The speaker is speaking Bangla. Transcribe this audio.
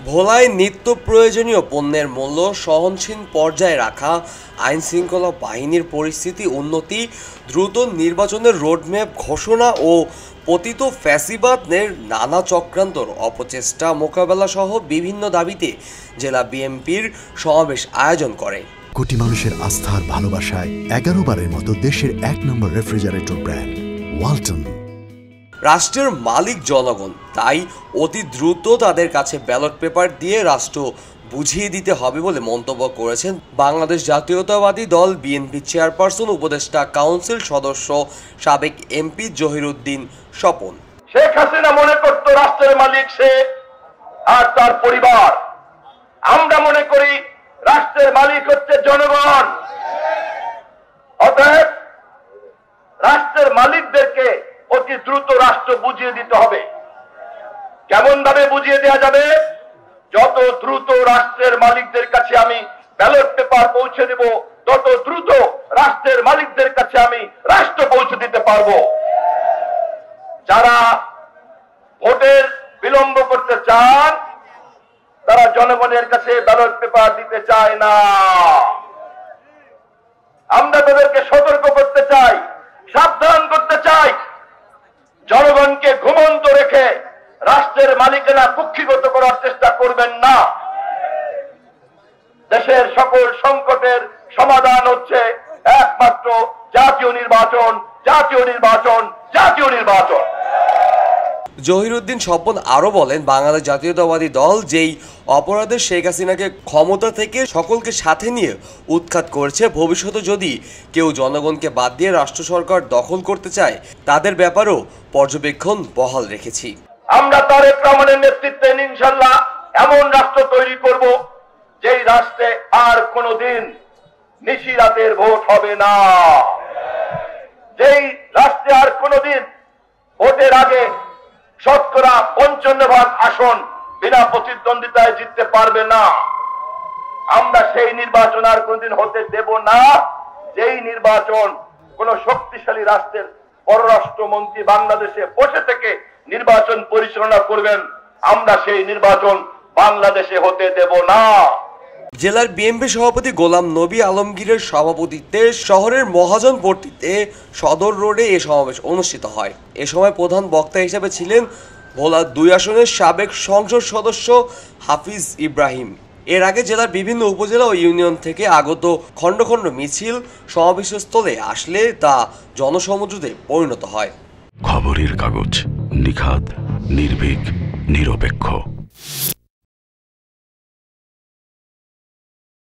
ভোলায় নিত্য প্রয়োজনীয় পণ্যের মূল্য সহনশীল পর্যায়ে রাখা, আইনশৃঙ্খলা বাহিনীর পরিস্থিতি উন্নতি, দ্রুত নির্বাচনের রোডম্যাপ ঘোষণা ও পতিত ফ্যাসিবাদের নানা চক্রান্তর অপচেষ্টা মোকাবেলা সহ বিভিন্ন দাবিতে জেলা বিএনপির সমাবেশ আয়োজন করে। কোটি মানুষের আস্থার ভালোবাসায় 11 বারের মতো দেশের 1 নম্বর রেফ্রিজারেটর ব্র্যান্ড ওয়ালটন। রাষ্ট্রের মালিক জনগণ, তাই অতি দ্রুত তাদের কাছে ব্যালট পেপার দিয়ে রাষ্ট্র বুঝিয়ে দিতে হবে বলে মন্তব্য করেছেন বাংলাদেশ জাতীয়তাবাদী দল বিএনপি চেয়ারপারসন উপদেষ্টা কাউন্সিল সদস্য সাবেক এমপি জহিরুদ্দিন স্বপন। শেখ হাসিনা মনে করত রাষ্ট্রের মালিক সে আর তার পরিবার। আমরা মনে করি রাষ্ট্রের মালিক হচ্ছে জনগণ। অতএব রাষ্ট্রের মালিকদেরকে অতি দ্রুত রাষ্ট্র বুঝিয়ে দিতে হবে। কেমন ভাবে বুঝিয়ে দেওয়া যাবে? যত দ্রুত রাষ্ট্রের মালিকদের কাছে আমি ব্যালট পেপার পৌঁছে দেব, তত দ্রুত রাষ্ট্রের মালিকদের কাছে আমি রাষ্ট্র পৌঁছে দিতে পারবো। যারা ভোটের বিলম্ব করতে চান তারা জনগণের কাছে ব্যালট পেপার দিতে চায় না। আমরা তাদেরকে সতর্ক করতে চাই, সাবধান করতে চাই। জনগণকে ঘুমন্ত রেখে রাষ্ট্রের মালিকানা কুক্ষিগত করার চেষ্টা করবেন না। দেশের সকল সংকটের সমাধান হচ্ছে একমাত্র জাতীয় নির্বাচন, জাতীয় নির্বাচন, জাতীয় নির্বাচন। জহিরুদ্দিন স্বপন আরও বলেন, বাংলাদেশ জাতীয়তাবাদী দল যেই অপরাধে শেখ হাসিনাকে ক্ষমতা থেকে সকলকে সাথে নিয়ে উৎখাত করেছে, ভবিষ্যতে যদি কেউ জনগণকে বাদ দিয়ে রাষ্ট্র সরকার দখল করতে চায় তাদের ব্যাপারেও পর্যবেক্ষণ বহাল রেখেছি। আমরা তারেক রহমানের নেতৃত্বে ইনশাআল্লাহ এমন রাষ্ট্র তৈরি করব যেই রাষ্ট্রে আর কোনোদিন নিশিরাতের ভোট হবে না, যেই রাষ্ট্রে আর কোনোদিন ভোটের আগে শতকরা 55% আসন বিনা প্রতিদ্বন্দ্বিতায় জিততে পারবে না। আমরা সেই নির্বাচন আর কোনদিন হতে দেব না, যেই নির্বাচন কোন শক্তিশালী রাষ্ট্রের পররাষ্ট্রমন্ত্রী বাংলাদেশে বসে থেকে নির্বাচন পরিচালনা করবেন। আমরা সেই নির্বাচন বাংলাদেশে হতে দেব না। জেলার বিএনপি সভাপতি গোলাম নবী আলমগীরের সভাপতিত্বে শহরের মহাজনপট্টিতে সদর রোডে এ সমাবেশ অনুষ্ঠিত হয়। এ সময় প্রধান বক্তা হিসেবে ছিলেন ভোলা 2 আসনের সাবেক সংসদ সদস্য হাফিজ ইব্রাহিম। এর আগে জেলার বিভিন্ন উপজেলা ও ইউনিয়ন থেকে আগত খণ্ড খণ্ড মিছিল সমাবেশস্থলে আসলে তা জনসমুদ্রে পরিণত হয়। খবরের কাগজ, নিখাদ, নির্ভীক, নিরপেক্ষ।